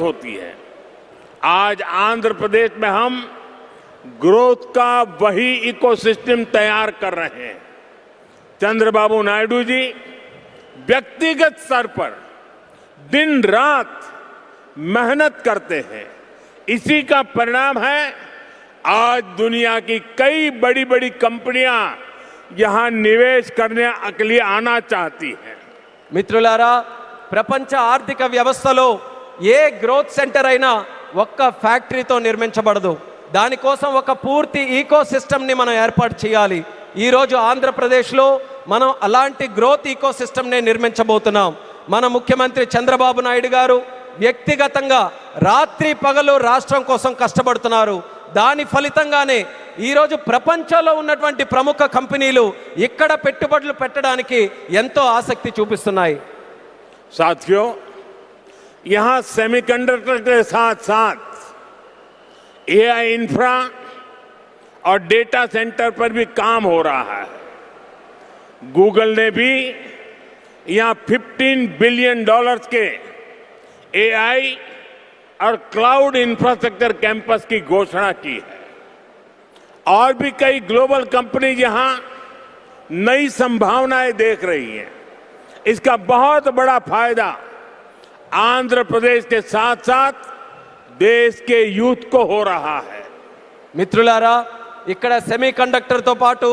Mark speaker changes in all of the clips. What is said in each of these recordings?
Speaker 1: होती है। आज आंध्र प्रदेश में हम ग्रोथ का वही इकोसिस्टम तैयार कर रहे हैं। चंद्रबाबू नायडू जी व्यक्तिगत स्तर पर दिन रात मेहनत करते हैं। इसी का परिणाम है आज दुनिया की कई बड़ी बड़ी कंपनियां यहां निवेश करने के लिए आना चाहती हैं।
Speaker 2: మిత్రులారా, ప్రపంచ ఆర్థిక వ్యవస్థలో ఏ గ్రోత్ సెంటర్ అయినా ఒక్క ఫ్యాక్టరీతో నిర్మించబడదు. దానికోసం ఒక పూర్తి ఈకో సిస్టమ్ని మనం ఏర్పాటు చేయాలి. ఈరోజు ఆంధ్రప్రదేశ్లో మనం అలాంటి గ్రోత్ ఈకో సిస్టమ్ని నిర్మించబోతున్నాం. మన ముఖ్యమంత్రి చంద్రబాబు నాయుడు గారు వ్యక్తిగతంగా రాత్రి పగలు రాష్ట్రం కోసం కష్టపడుతున్నారు. దాని ఫలితంగానే ఈరోజు ప్రపంచంలో ఉన్నటువంటి ప్రముఖ కంపెనీలు ఇక్కడ పెట్టుబడులు పెట్టడానికి ఎంతో ఆసక్తి చూపిస్తున్నాయి.
Speaker 1: साथियों, यहां सेमीकंडक्टर के साथ साथ एआई इंफ्रा और डेटा सेंटर पर भी काम हो रहा है। गूगल ने भी यहां $15 बिलियन के एआई और क्लाउड इंफ्रास्ट्रक्चर कैंपस की घोषणा की है। और भी कई ग्लोबल कंपनी यहां नई संभावनाएं देख रही हैं। इसका बहुत बड़ा फायदा आंध्र प्रदेश के साथ साथ देश के यूथ को हो रहा है.
Speaker 2: మిత్రులారా, ఇక్కడ సెమీ కండక్టర్తో పాటు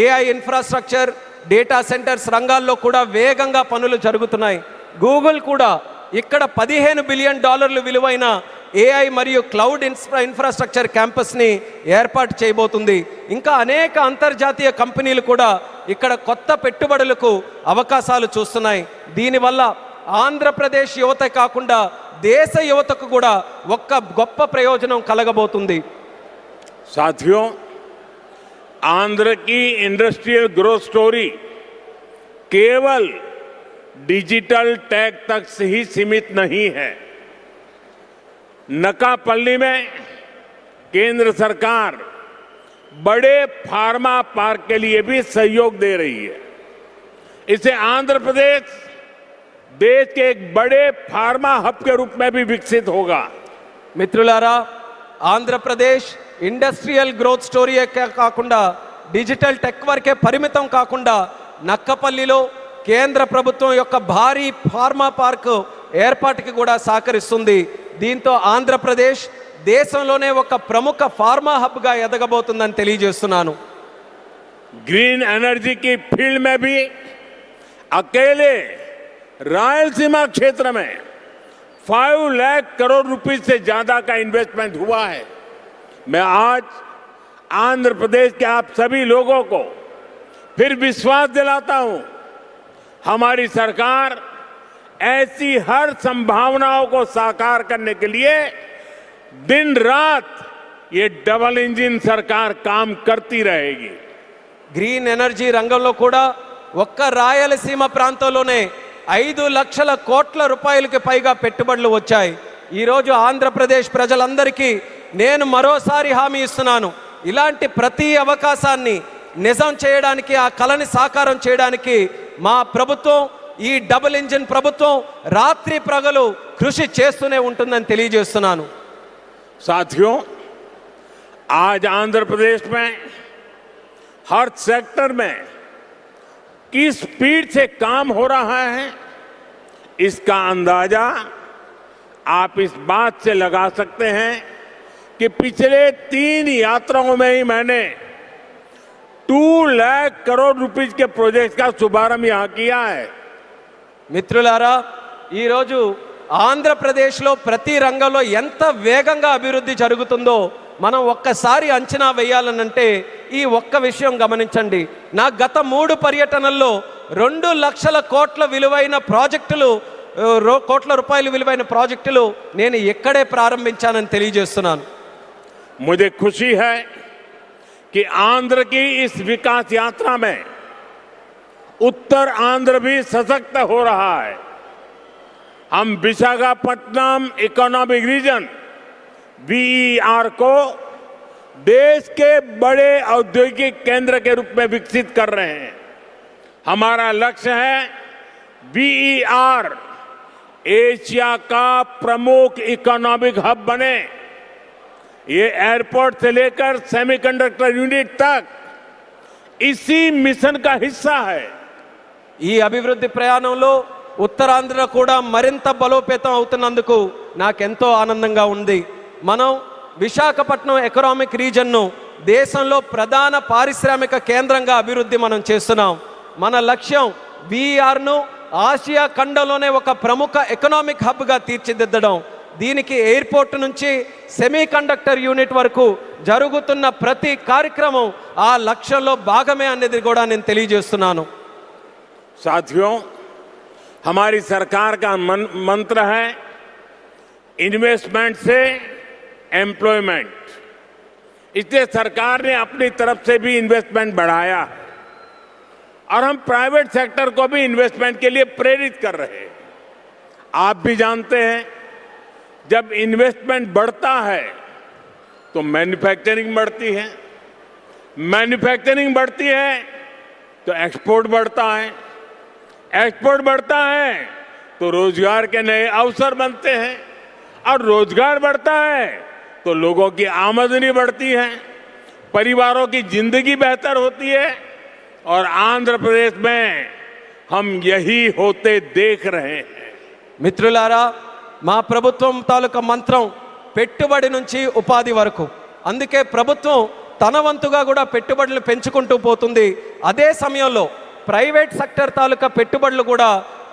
Speaker 2: ఏఐ ఇన్ఫ్రాస్ట్రక్చర్, డేటా సెంటర్స్ రంగాల్లో కూడా వేగంగా పనులు జరుగుతున్నాయి. గూగుల్ కూడా ఇక్కడ $15 బిలియన్ విలువైన ఏఐ మరియు క్లౌడ్ ఇన్ఫ్రాస్ట్రక్చర్ క్యాంపస్ని ఏర్పాటు చేయబోతుంది. ఇంకా అనేక అంతర్జాతీయ కంపెనీలు కూడా ఇక్కడ కొత్త పెట్టుబడులకు అవకాశాలు చూస్తున్నాయి. దీనివల్ల ఆంధ్రప్రదేశ్ యువత కాకుండా దేశ యువతకు కూడా ఒక్క గొప్ప ప్రయోజనం కలగబోతుంది.
Speaker 1: साथियों, आंध्र की इंडस्ट्रियल ग्रोथ स्टोरी केवल डिजिटल टेक तक से ही सीमित नहीं है. नकापल्ली में केंद्र सरकार बड़े फार्मा पार्क के लिए भी सहयोग दे रही है. इससे आंध्र प्रदेश देश के एक बड़े फार्मा हब के रूप में भी विकसित होगा.
Speaker 2: మిత్రులారా, ఆంధ్రప్రదేశ్ ఇండస్ట్రియల్ గ్రోత్ స్టోరీ కాకుండా డిజిటల్ టెక్ వరకే పరిమితం కాకుండా నక్కపల్లిలో కేంద్ర ప్రభుత్వం యొక్క భారీ ఫార్మా పార్క్ ఏర్పాటుకి కూడా సహకరిస్తుంది. దీంతో ఆంధ్రప్రదేశ్ దేశంలోనే ఒక ప్రముఖ ఫార్మా హబ్గా ఎదగబోతుందని తెలియజేస్తున్నాను.
Speaker 1: ग्रीन एनर्जी की फील्ड में भी अकेले रायलसीमा क्षेत्र में 5 लाख करोड़ रुपए से ज्यादा का इन्वेस्टमेंट हुआ है. मैं आज आंध्र प्रदेश के आप सभी लोगों को फिर विश्वास दिलाता हूं, हमारी सरकार ऐसी हर संभावनाओं को साकार करने के लिए दिन रात ये डबल इंजन सरकार काम करती रहेगी.
Speaker 2: గ్రీన్ ఎనర్జీ రంగంలో కూడా ఒక్క రాయలసీమ ప్రాంతంలోనే 5 లక్షల కోట్ల రూపాయలకి పైగా పెట్టుబడులు వచ్చాయి. ఈరోజు ఆంధ్రప్రదేశ్ ప్రజలందరికీ నేను మరోసారి హామీ ఇస్తున్నాను, ఇలాంటి ప్రతి అవకాశాన్ని నిజం చేయడానికి, ఆ కళని సాకారం చేయడానికి మా ప్రభుత్వం, ఈ డబుల్ ఇంజిన్ ప్రభుత్వం రాత్రి ప్రగలు కృషి చేస్తూనే ఉంటుందని తెలియజేస్తున్నాను.
Speaker 1: साथियों, आज आंध्र प्रदेश में हर सेक्टर में किस स्पीड से काम हो रहा है, इसका अंदाजा आप इस बात से लगा सकते हैं कि पिछले 3 यात्राओं में ही मैंने 2 लाख करोड़ रुपए के प्रोजेक्ट का शुभारंभ यहां किया है.
Speaker 2: మిత్రులారా, ఈరోజు ఆంధ్రప్రదేశ్లో ప్రతి రంగంలో ఎంత వేగంగా అభివృద్ధి జరుగుతుందో మనం ఒక్కసారి అంచనా వేయాలనంటే ఈ ఒక్క విషయం గమనించండి. నా గత 3 పర్యటనల్లో 2 లక్షల కోట్ల విలువైన ప్రాజెక్టులు, కోట్ల రూపాయల విలువైన ప్రాజెక్టులు నేను ఇక్కడే ప్రారంభించానని తెలియజేస్తున్నాను.
Speaker 1: मुझे खुशी है कि आंध्र की इस विकास यात्रा में उत्तर आंध्र भी सशक्त हो रहा है. हम विशाखापट्टनम इकोनॉमिक रीजन VER को देश के बड़े औद्योगिक केंद्र के रूप में विकसित कर रहे हैं. हमारा लक्ष्य है VER एशिया का प्रमुख इकोनॉमिक हब बने। ये एयरपोर्ट से लेकर सेमीकंडक्टर यूनिट तक इसी मिशन का हिस्सा है।
Speaker 2: ఈ అభివృద్ధి ప్రయాణంలో ఉత్తరాంధ్ర కూడా మరింత బలోపేతం అవుతున్నందుకు నాకెంతో ఆనందంగా ఉంది. మనం విశాఖపట్నం ఎకనామిక్ రీజన్ను దేశంలో ప్రధాన పారిశ్రామిక కేంద్రంగా అభివృద్ధి మనం చేస్తున్నాం. మన లక్ష్యం వీఆర్ను ఆసియా ఖండంలోనే ఒక ప్రముఖ ఎకనామిక్ హబ్గా తీర్చిదిద్దడం. దీనికి ఎయిర్పోర్ట్ నుంచి సెమీ కండక్టర్ యూనిట్ వరకు జరుగుతున్న ప్రతి కార్యక్రమం ఆ లక్ష్యంలో భాగమే అనేది కూడా నేను తెలియజేస్తున్నాను.
Speaker 1: साथियों, हमारी सरकार का मंत्र है इन्वेस्टमेंट से एम्प्लॉयमेंट। इसलिए सरकार ने अपनी तरफ से भी इन्वेस्टमेंट बढ़ाया है और हम प्राइवेट सेक्टर को भी इन्वेस्टमेंट के लिए प्रेरित कर रहे हैं। आप भी जानते हैं, जब इन्वेस्टमेंट बढ़ता है तो मैन्युफैक्चरिंग बढ़ती है, मैन्युफैक्चरिंग बढ़ती है तो एक्सपोर्ट बढ़ता है, एक्सपोर्ट बढ़ता है तो रोजगार के नए अवसर बनते हैं और रोजगार बढ़ता है तो लोगों की आमदनी बढ़ती है, परिवारों की जिंदगी बेहतर होती है और आंध्र प्रदेश में हम यही होते देख रहे हैं।
Speaker 2: మిత్రులారా, మా ప్రభుత్వం తాలూకా మంత్రం పెట్టుబడి నుంచి ఉపాధి వరకు. అందుకే ప్రభుత్వం తన వంతుగా కూడా పెట్టుబడులు పెంచుకుంటూ పోతుంది. అదే సమయంలో ప్రైవేట్ సెక్టర్ తాలూకా పెట్టుబడులు కూడా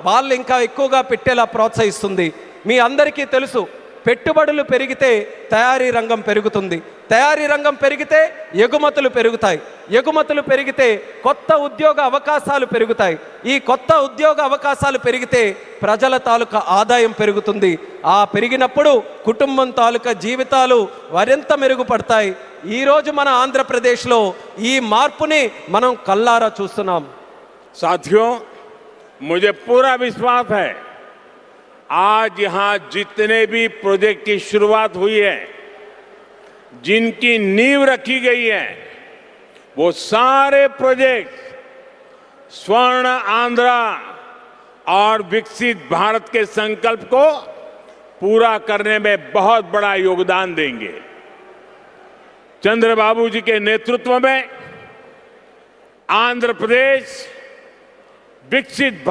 Speaker 2: వాళ్ళు ఇంకా ఎక్కువగా పెట్టేలా ప్రోత్సహిస్తుంది. మీ అందరికీ తెలుసు, పెట్టుబడులు పెరిగితే తయారీ రంగం పెరుగుతుంది, తయారీ రంగం పెరిగితే ఎగుమతులు పెరుగుతాయి, ఎగుమతులు పెరిగితే కొత్త ఉద్యోగ అవకాశాలు పెరుగుతాయి, ఈ కొత్త ఉద్యోగ అవకాశాలు పెరిగితే ప్రజల తాలూకా ఆదాయం పెరుగుతుంది. ఆ పెరిగినప్పుడు కుటుంబం తాలూకా జీవితాలు మరింత మెరుగుపడతాయి. ఈరోజు మన ఆంధ్రప్రదేశ్లో ఈ మార్పుని మనం కల్లారా చూస్తున్నాం.
Speaker 1: साथियों, मुझे पूरा विश्वास है आज यहां जितने भी प्रोजेक्ट की शुरुआत हुई है, जिनकी नींव रखी गई है, वो सारे प्रोजेक्ट स्वर्ण आंध्रा और विकसित भारत के संकल्प को पूरा करने में बहुत बड़ा योगदान देंगे। चंद्रबाबू जी के नेतृत्व में आंध्र प्रदेश विकसित